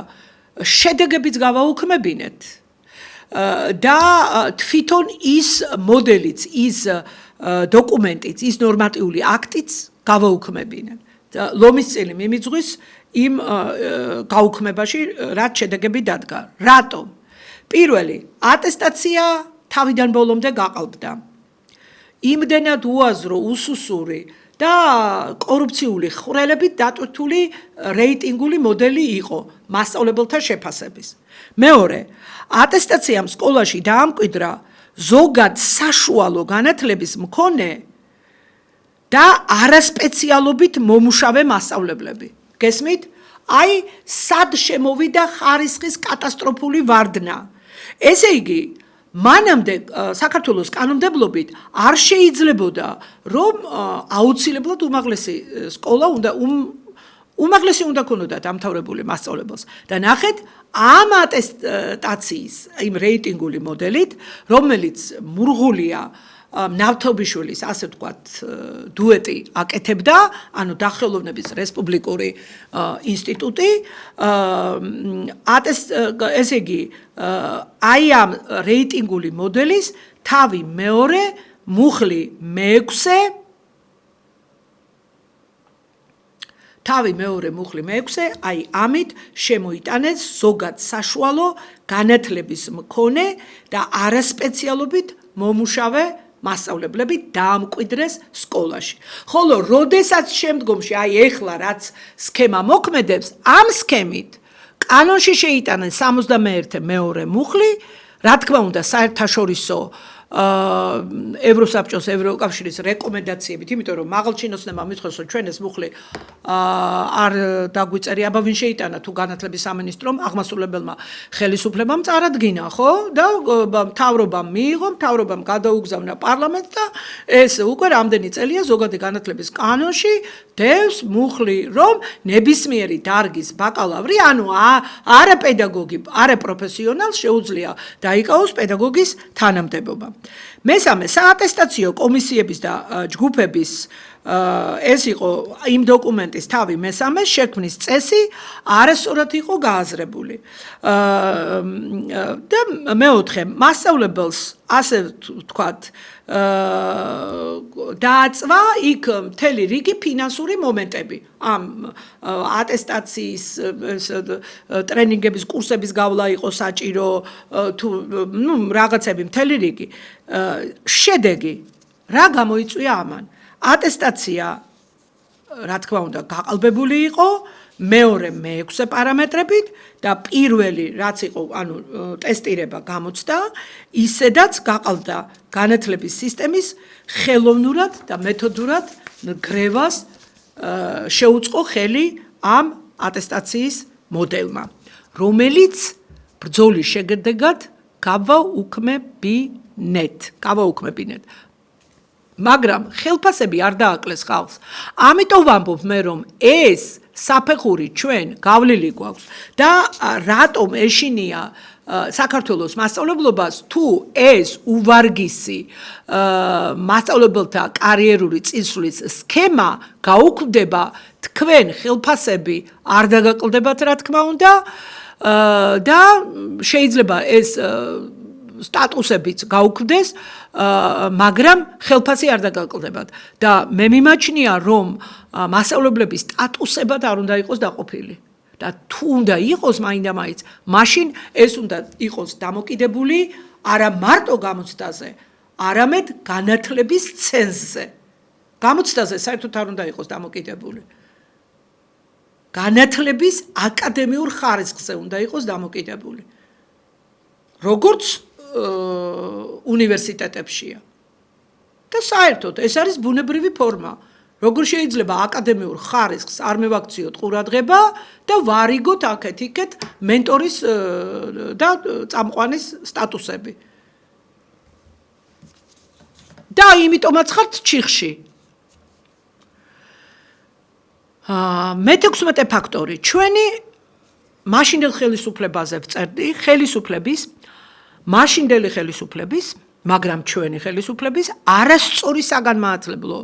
შედეგებიც გავაუქმებინეთ. და თვითონ ის მოდელიც, ის დოკუმენტიც, ის ნორმატიული აქტიც გავაუქმებინეთ. ლომის წილი მიმიძღვის იმ გაუქმებაში, რაც შედეგები დადგა. რატომ? პირველი, ატესტაცია თავიდან ბოლომდე გაყალბდა. იმდენად უაზრო, უსუსური და კორუფციული ხვრელებით დატვირთული რეიტინგული მოდელი იყო მასწავლებელთა შეფასების. მეორე, ატესტაციამ სკოლაში დაამკვიდრა ზოგად საშუალო განათლების მქონე და არასპეციალობით მომუშავე მასწავლებლები. გესმით? აი, სად შემოვიდა ხარისხის კატასტროფული ვარდნა. ესე იგი, მანამდე საქართველოს კანონმდებლობით არ შეიძლებოდა, რომ აუცილებლად უმაღლესი სკოლა უმაღლესი უნდა ქონოდა დამთავრებული მასწავლებელს. და ნახეთ, ამ ატესტაციის, იმ რეიტინგული მოდელით, რომელიც მურღულია ნავთობიშვილის, ასე ვთქვათ, დუეტი აკეთებდა, ანუ დახელოვნების რესპუბლიკური ინსტიტუტი, ესე იგი, აი ამ რეიტინგული მოდელის თავი მეორე, მუხლი მეექვსე, აი ამით შემოიტანეს ზოგად საშუალო განათლების მქონე და არასპეციალობით მომუშავე მასწავლებლები დაამკვიდრეს სკოლაში. ხოლო როდესაც შემდგომში, აი ეხლა რაც სქემა მოქმედებს, ამ სქემით კანონში შეიტანეს 71 მეორე მუხლი, რა თქმა უნდა, საერთაშორისო ევროსაბჭოს, ევროკავშირის რეკომენდაციებით, იმიტომ რომ მაღალჩინოსნებმა მithქვეს, რომ ჩვენ ეს მუხლი არ დაგვიწერია, აბა ვინ შეიტანა თუ განათლების სამინისტრომ, აღმასრულებელმა ხელისუფლებამ წარადგინა, ხო? და მთავრობამ მიიღო, მთავრობამ გადაუგზავნა პარლამენტს და ეს უკვე რამდენი წელია ზოგადი განათლების კანონში დევს მუხლი, რომ ნებისმიერი დარგის ბაკალავრი, ანუ არა პედაგოგი, არა პროფესიონალს შეუძლია დაიკავოს პედაგოგის თანამდებობა. მესამე, საატესტაციო კომისიების და ჯგუფების ეს იყო იმ დოკუმენტის თავი მესამე შექმნის წესი არასწორად იყო გააზრებული. და მეოთხე, მასწავლებელს, ასე ვთქვათ, დააწვა იქ მთელი რიგი ფინანსური მომენტები. ამ ატესტაციის ტრენინგების კურსების გავლა იყო საჭირო, თუ რაღაცები მთელი რიგი. შედეგი რა გამოიწვია ამან? ატესტაცია, რა თქმა უნდა, გაყალბებული იყო, მეორე მეექვსე პარამეტრებით და პირველი, რაც იყო, ანუ ტესტირება გამოცდა, ისედაც გაყალბდა განათლების სისტემის ხელოვნურად და მეთოდურად ნგრევას შეუწყო ხელი ამ ატესტაციის მოდელმა, რომელიც ბრძოლის შედეგად გავაუქმებინეთ. მაგრამ ხელფასები არ დააკლეს ხალხს. ამიტომ ვამბობ მე, რომ ეს საფეხური ჩვენ გავლილი გვაქვს და რატომ ეშინია საქართველოს მასწავლებლობას თუ ეს უვარგისი მასწავლებელთა კარიერული წინსვლის სქემა გაუქმდება, თქვენ ხელფასები არ დაგაკლდებათ, რა თქმა უნდა, და შეიძლება ეს სტატუსებიც გაუქმდეს, მაგრამ ხელფასი არ დაგაკლდებათ და მე მიმაჩნია, რომ მასწავლებლების სტატუსებად არ უნდა იყოს დაყოფილი. და თუ უნდა იყოს მაინდა-მაინც, მაშინ ეს უნდა იყოს დამოკიდებული არა მარტო გამოცდაზე, არამედ განათლების ცენზზე. გამოცდაზე საერთოდ არ უნდა იყოს დამოკიდებული. განათლების აკადემიურ ხარისხზე უნდა იყოს დამოკიდებული. როგორც უნივერსიტეტებშია. და საერთოდ ეს არის ბუნებრივი ფორმა. როგორ შეიძლება აკადემიურ ხარისხს არ მევაქციოთ ყურადღება და ვარიგოთ აქეთ-იქეთ მენტორის და წამყვანის სტატუსები. და იმიტომაც ხართ ჩიხში. მე-16 ფაქტორი. ჩვენი მაშინდელ ხელისუფლებაზე ვწერდი, მაშინდელი ხელისუფლების, მაგრამ ჩვენი ხელისუფლების არასწორი საგანმანათლებლო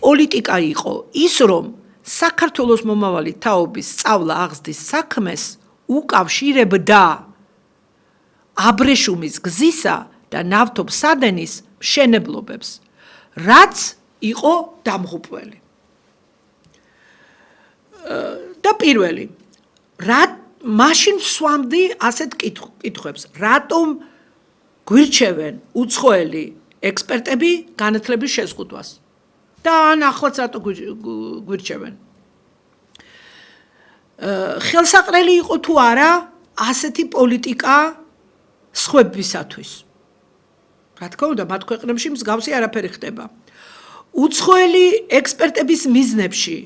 პოლიტიკა იყო ის, რომ საქართველოს მომავალი თაობის სწავლა აღზრდის საქმეს უკავშირებდა აბრეშუმის გზისა და ნავთობსადენის მშენებლობებს, რაც იყო დამღუპველი. და პირველი, მაშინ ვსვამდი ასეთ კითხვებს, რატომ გვირჩევენ უცხოელი ექსპერტები განათლების შეზღუდვას? და ახლაც რატო გვირჩევენ? ხელსაყრელი იყო თუ არა ასეთი პოლიტიკა სხვებისათვის? რა თქმა უნდა, მათ ქვეყნებში მსგავსი არაფერი ხდება. უცხოელი ექსპერტების მიზნებში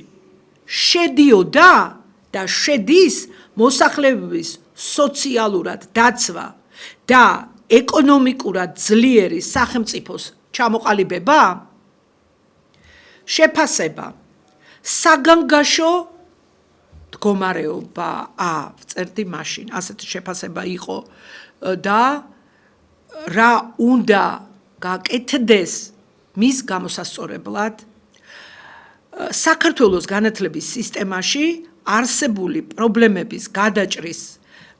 შედიოდა და შედის მოსახლეობის სოციალურად დაცვა და ეკონომიკურად ძლიერი სახელმწიფოს ჩამოყალიბება, შეფასება, საგანგაშო მდგომარეობა, ვწერდი მაშინ, ასეთი შეფასება იყო და რა უნდა გაკეთდეს მის გამოსასწორებლად საქართველოს განათლების სისტემაში არსებული პრობლემების გადაჭრის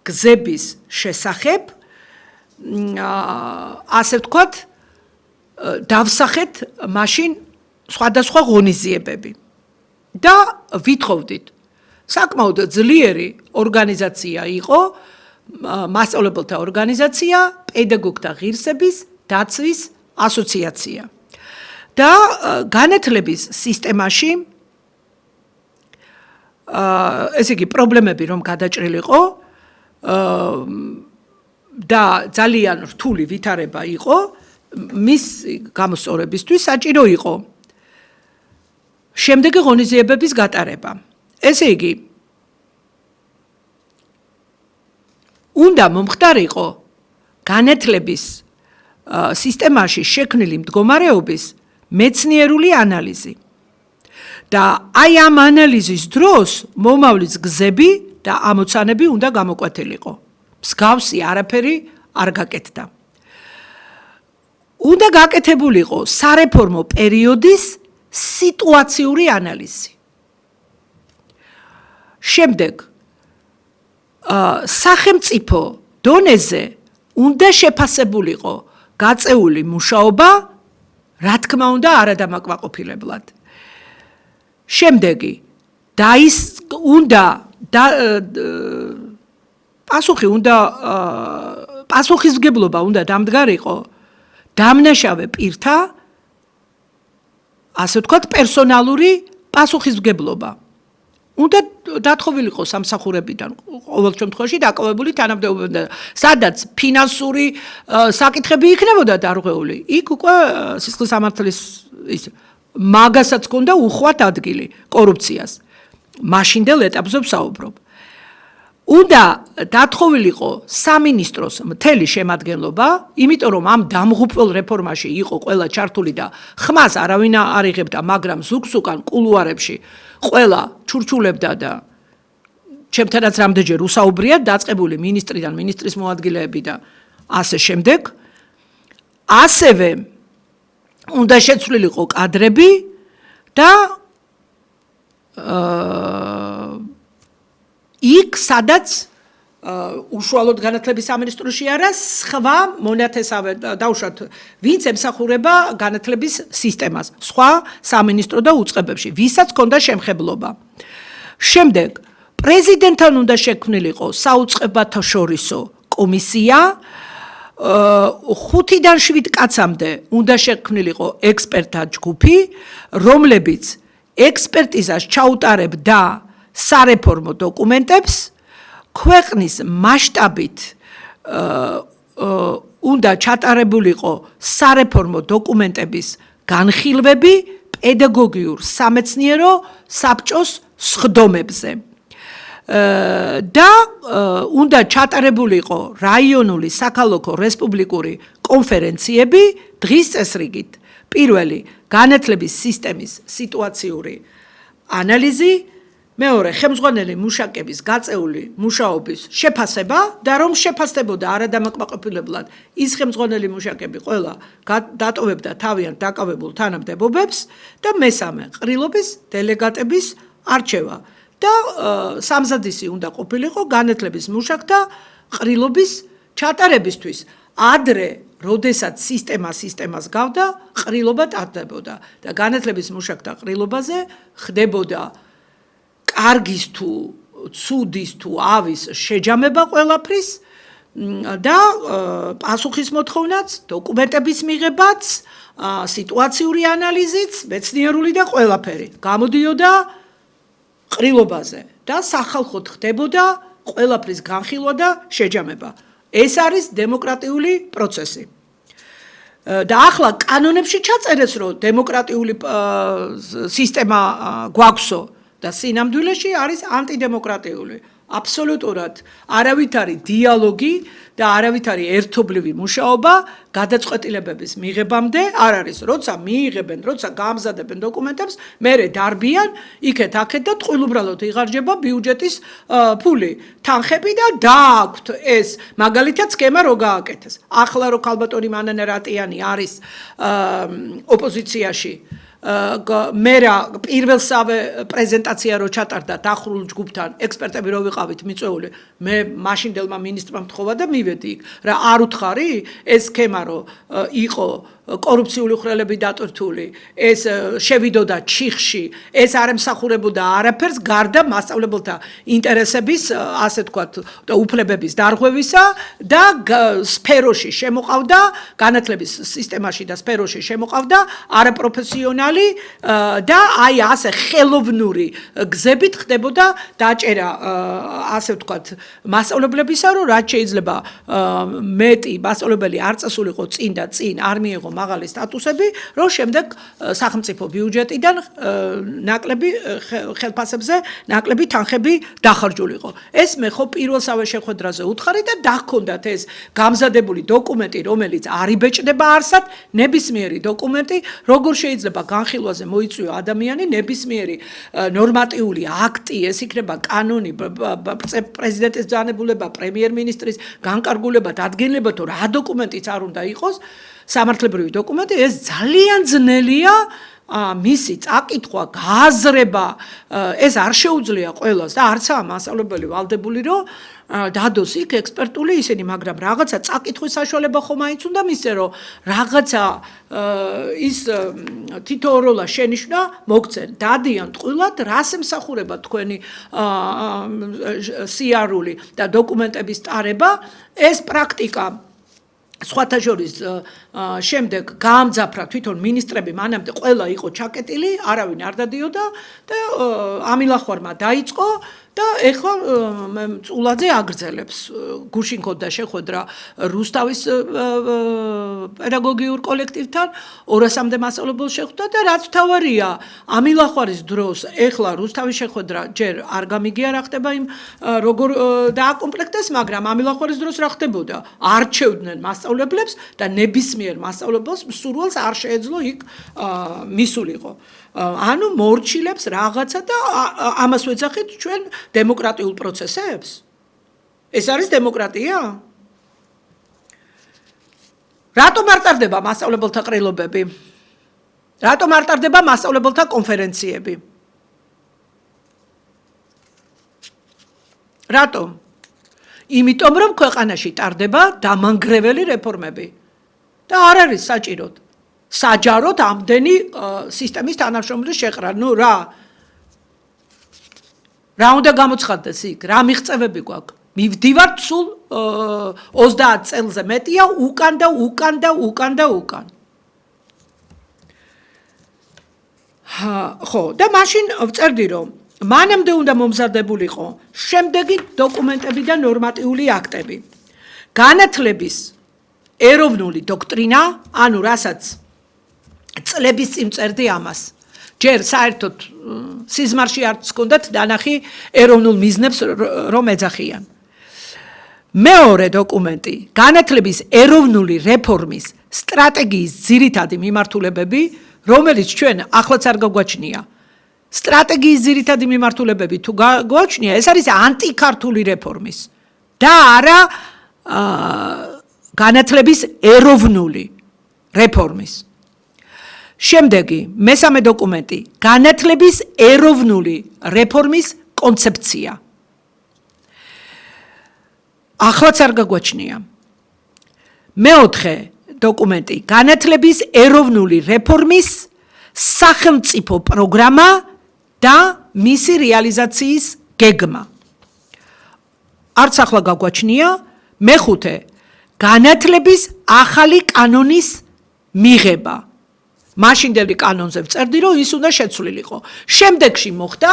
გზების შესახებ, ასე ვთქვათ, დავსახეთ მაშინ სხვადასხვა ღონისძიებები და ვითხოვდით. საკმაოდ ძლიერი ორგანიზაცია იყო მასწავლებელთა ორგანიზაცია, პედაგოგთა ღირსების დაცვის ასოციაცია. და განათლების სისტემაში ესე იგი პრობლემები რომ გადაჭრილიყო და ძალიან რთული ვითარება იყო, მის გამოსწორებისთვის საჭირო იყო შემდეგი ღონისძიებების გატარება. ესე იგი, უნდა მომხდარიყო განათლების სისტემაში შექმნილი მდგომარეობის მეცნიერული ანალიზი. და აი ამ ანალიზის დროს მომავლის გზები და ამოცანები უნდა გამოკვეთილიყო. მსგავსი არაფერი არ გაკეთდა. უნდა გაკეთებულიყო სარეფორმო პერიოდის სიტუაციური ანალიზი. შემდეგ სახელმწიფო დონეზე უნდა შეფასებულიყო გაწეული მუშაობა, რა თქმა უნდა, არადამაკმაყოფილებლად. შემდეგი პასუხისმგებლობა უნდა დამდგარიყო დამნაშავე პირთა, ასე ვთქვათ, პერსონალური პასუხისმგებლობა. უნდა დათხოვილიყო სამსახურებიდან ყოველ შემთხვევაში დაკავებული თანამდებობებიდან, სადაც ფინანსური საკითხები იქნებოდა დარღვეული. იქ უკვე სისხლის სამართლის მაგასაც ჰქონდა უხვად ადგილი კორუფციას. მაშინდელ ეტაპზე ვსაუბრობ. უნდა დათხოვილიყო სამინისტროს მთელი შემადგენლობა, იმიტომ რომ ამ დამღუპველ რეფორმაში იყო ყველა ჩართული და ხმას არავინ არ იღებდა, მაგრამ ზუგს უკან კულუარებში ყველა ჩურჩულებდა და ჩემთანაც რამდენჯერ უსაუბრია დაწყებული მინისტრიდან, მინისტრის მოადგილეები და ასე შემდეგ. ასევე უნდა შეცვლილიყო კადრები და იქ სადაც უშუალოდ განათლების სამინისტროში არა, სხვა მონათესავე დაუშვათ, ვინც ემსახურება განათლების სისტემას, სხვა სამინისტრო და უწყებებში, ვისაც ჰქონდა შემხებლობა. შემდეგ პრეზიდენტთან უნდა შექმნილიყო საუწყებათა შორისო კომისია, 5-დან 7 კაცამდე უნდა შექმნილიყო ექსპერტთა ჯგუფი, რომლებიც ექსპერტიზას ჩაუტარებდა სარეფორმო დოკუმენტებს, ქვეყნის მასშტაბით უნდა ჩატარებულიყო სარეფორმო დოკუმენტების განხილვები პედაგოგიურ სამეცნიერო საბჭოს სხდომებზე. და უნდა ჩატარებულიყო რაიონული საქალაქო რესპუბლიკური კონფერენციები დღის წესრიგით. პირველი, განათლების სისტემის სიტუაციური ანალიზი, მეორე, ხელმძღვანელი მუშაკების გაწეული მუშაობის შეფასება და რომ შეფასდებოდა არადამაკმაყოფილებლად ის ხელმძღვანელი მუშაკები ყველა დატოვებდა თავიანთ დაკავებულ თანამდებობებს და მესამე, ყრილობის დელეგატების არჩევა. და სამზადისი უნდა ყოფილიყო განათლების მუშაკთა ყრილობის ჩატარებისთვის. ადრე, როდესაც სისტემას გავდა, ყრილობა ტარდებოდა და განათლების მუშაკთა ყრილობაზე ხდებოდა კარგის თუ ცუდის თუ ავის შეჯამება ყველაფრის და პასუხის მოთხოვნაც, დოკუმენტების მიღებაც, სიტუაციური ანალიზიც, მეცნიერული და ყველაფერი. გამოდიოდა ყრილობაზე და სახალხოდ ხდებოდა ყველაფრის განხილვა და შეჯამება. ეს არის დემოკრატიული პროცესი. და ახლა კანონებში ჩაწერეს, რომ დემოკრატიული სისტემა გვაქვსო და სინამდვილეში არის ანტიდემოკრატიული. აბსოლუტურად არავითარი დიალოგი და არავითარი ერთობლივი მუშაობა გადაწყვეტილებების მიღებამდე არ არის. როცა მიიღებენ, როცა გაამზადებენ დოკუმენტებს, მერე დარბიან იქეთ-აქეთ და ტყუილუბრალოდ იღარჯება ბიუჯეტის ფული, თანხები და დააქვთ ეს მაგალითად სქემა რო გააკეთეს. ახლა რო ქალბატონი მანანე რატიანი არის ოპოზიციაში მერა პირველსავე პრეზენტაცია რო ჩატარდა დახურულ ჯგუფთან ექსპერტები რო ვიყავით მიწვეული მე მაშინდელმა მინისტრმა მთხოვა და მივედი იქ რა არ უთხარი ეს სქემა რო იყო კორუფციული ხრელები დატვირთული ეს შევიდოდა ჩიხში ეს არ ემსახურებოდა არაფერს გარდა მასწავლებელთა ინტერესების ასე თქვათ და უფლებების დარღვევისა და სფეროში შემოყავდა განათლების სისტემაში და სფეროში შემოყავდა არაპროფესიონალი და აი ასე ხელოვნური გზებით ხდებოდა დაჭერა ასე ვთქვათ მასწავლებლებისა რომ რაც შეიძლება მეტი მასწავლებელი არ წასულიყო წინ და წინ არ მიიღო მაღალი სტატუსები რომ შემდეგ სახელმწიფო ბიუჯეტიდან ნაკლები ხელფასებზე ნაკლები თანხები დახარჯულიყო ეს მე ხო პირველსავე შეხვედრაზე უთხარი და დაგქონდათ ეს გამზადებული დოკუმენტი რომელიც არ იბეჭდება არსად ნებისმიერი დოკუმენტი როგორ შეიძლება განხილვაზე მოიწვიო ადამიანი ნებისმიერი ნორმატიული აქტი ეს იქნება კანონი პრეზიდენტის ბრძანებულება პრემიერ-მინისტრის განკარგულება დადგენილება თუ რა დოკუმენტიც არ უნდა იყოს სამართლებრივი დოკუმენტი ეს ძალიან ძნელია მისი წაკითხვა გააზრება ეს არ შეუძლია ყველას და არცაა მასწავლებელი ვალდებული რომ დადოს იქ ექსპერტული ისინი მაგრამ რაღაცა წაკითხვის საშუალება ხომ მაინც უნდა მისცე რომ რაღაცა ის თითოეულა შენიშვნა მოგცენ დადიან ტყუილად რას ემსახურება თქვენი სიარული და დოკუმენტების ტარება ეს პრაქტიკა სხვათა შორის შემდეგ გაამძაფრა თვითონ მინისტრები მანამდე ყველა იყო ჩაკეტილი, არავინ არ დადიოდა და ამილახვარმა დაიწყო და ეხლა წულაძე აგრძელებს გუშინ ქონდა შეხვედრა რუსთავის პედაგოგიურ კოლექტივთან 200-მდე მასწავლებელს შეხვდა და რაც თავარია ამილახვარის დროს ეხლა რუსთავის შეხვედრა ჯერ არ გამიგია რა ხდება იმ როგორ დააკომპლექტეს მაგრამ ამილახვარის დროს რა ხდებოდა არჩევდნენ მასწავლებლებს და ნებისმიერ მასწავლებელს სურვილს არ შეეძლო იქ მისულიყო ანუ მორჩილებს რაღაცა და ამას ვეძახით ჩვენ დემოკრატიულ პროცესებს? ეს არის დემოკრატია? რატომ არ ტარდება მასწავლებელთა ყრილობები? რატომ არ ტარდება მასწავლებელთა კონფერენციები? რატომ? იმიტომ რომ ქვეყანაში ტარდება დამანგრეველი რეფორმები და არ არის საჭიროდ საჯაროდ ამდენი სისტემის თანამშრომლის შეყრა. ნუ რა უნდა გამოცხადდეს იქ? რა მიღწევები გვაქვს? მივდივართ სულ 30 წელზე მეტია უკან და უკან. ხო, და მაშინ ვწერდი რომ მანამდე უნდა მომზადებულიყო შემდეგი დოკუმენტები და ნორმატიული აქტები. განათლების ეროვნული დოქტრინა, ანუ რასაც წლების წინ წერდი ამას. ჯერ საერთოდ სიზმარში არც ჰქონდათ დანახი ეროვნულ მიზნებს რომ ეძახიან. მეორე დოკუმენტი განათლების ეროვნული რეფორმის სტრატეგიის ძირითადი მიმართულებები, რომელიც ჩვენ ახლაც არ გაგვაჩნია. სტრატეგიის ძირითადი მიმართულებები თუ გაგვაჩნია, ეს არის ანტიქართული რეფორმის და არა განათლების ეროვნული რეფორმის. შემდეგი მესამე დოკუმენტი განათლების ეროვნული რეფორმის კონცეფცია. ახლაც არ გაგვაჩნია. მეოთხე დოკუმენტი განათლების ეროვნული რეფორმის სახელმწიფო პროგრამა და მისი რეალიზაციის გეგმა. არც ახლა გაგვაჩნია. მეხუთე განათლების ახალი კანონის მიღება. მაშინდელი კანონზე ვწერდი რომ ის უნდა შეცვლილიყო. შემდეგში მოხდა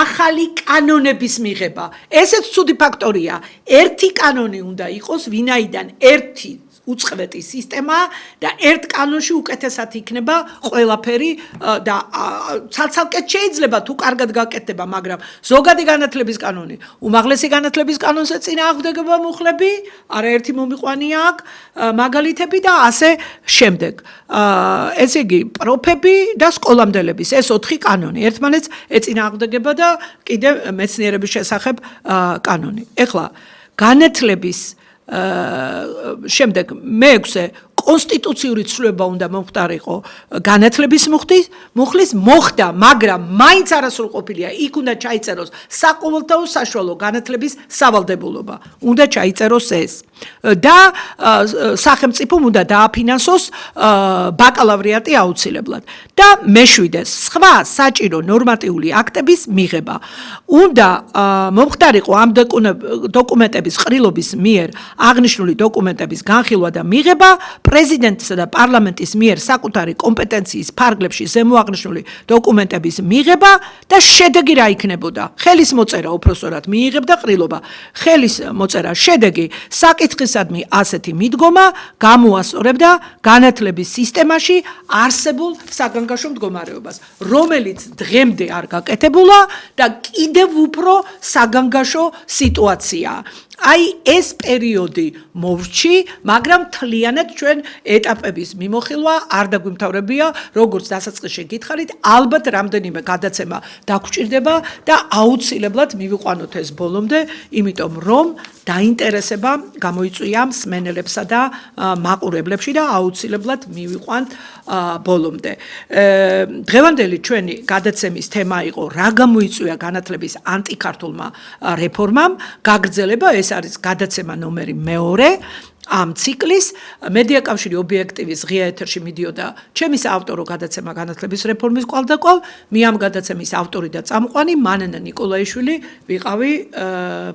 ახალი კანონების მიღება. ესეც ცუდი ფაქტორია. ერთი კანონი უნდა იყოს, ვინაიდან ერთი უწყვეტი სისტემა და ერთ კანონში უკეთესად იქნება ყველაფერი და ცალ-ცალკე შეიძლება თუ კარგად გაკეთდება, მაგრამ ზოგადი განათლების კანონი, უმაღლესი განათლების კანონზე წინააღმდეგობა მოხლები, არაერთი მომიყვანია აქ მაგალითები და ასე შემდეგ. ესე იგი, პროფები და სკოლამდელების ეს 4 კანონი ერთმანეთს ეწინააღმდეგება და კიდე მეცნიერების შესახებ კანონი. ეხლა განათლების შემდეგ მე-6-ე კონსტიტუციური ცვლილება უნდა მომხდარიყო განათლების მუხლის მოხდა, მაგრამ მაინც არასრულყოფილია. იქ უნდა ჩაიწეროს საყოველთაო საშუალო განათლების სავალდებულობა. უნდა ჩაიწეროს ეს. და სახელმწიფომ უნდა დააფინანსოს ბაკალავრიატი აუცილებლად. და მე-7-ე სხვა საჭირო ნორმატიული აქტების მიღება. უნდა მომხდარიყო ამ დოკუმენტების ყრილობის მიერ აღნიშნული დოკუმენტების განხილვა და მიღება პრეზიდენტისა და პარლამენტის მიერ საკუთარი კომპეტენციის ფარგლებში ზემოაღნიშნული დოკუმენტების მიღება და შედეგი რა იქნებოდა? ხელის მოწერა უფროსწორად მიიღებდა ყრილობა. ხელის მოწერა შედეგი საკითხისადმი ასეთი მიდგომა გამოასწორებდა განათლების სისტემაში არსებულ საგანგაშო მდგომარეობას, რომელიც დღემდე არ გაკეთებულა და კიდევ უფრო საგანგაშო სიტუაციაა. აი ეს პერიოდი მოვრჩი, მაგრამ თლიანად ჩვენ ეტაპების მიმოხილვა არ დაგვიმთავრებია, როგორც დასაწყისში გითხარით, ალბათ რამდენიმე გადაცემა დაგვჭირდება და აუცილებლად მივიყვანოთ ეს ბოლომდე, იმიტომ რომ დაინტერესება გამოიწვია მსმენელებსა და მაყურებლებში და აუცილებლად მივიყვანთ ბოლომდე. დღევანდელი ჩვენი გადაცემის თემა იყო რა გამოიწვია განათლების ანტიქართულმა რეფორმამ, გაგრძელება ეს არის გადაცემა ნომერი 2 ამ ციკლის. მედია კავშირი ობიექტივის ღია ეთერში მიდიოდა ჩემი საავტორო გადაცემა განათლების რეფორმის კვალდაკვალ. მე ამ გადაცემის ავტორი და წამყვანი მანანა ნიკოლაიშვილი ვიყავი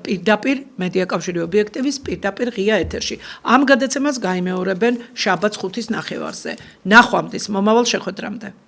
პირდაპირ მედია კავშირი ობიექტივის პირდაპირ ღია ეთერში. ამ გადაცემას გაიმეორებენ შაბათს 5-ის ნახევარზე. ნახვამდის მომავალ შეხვედრამდე.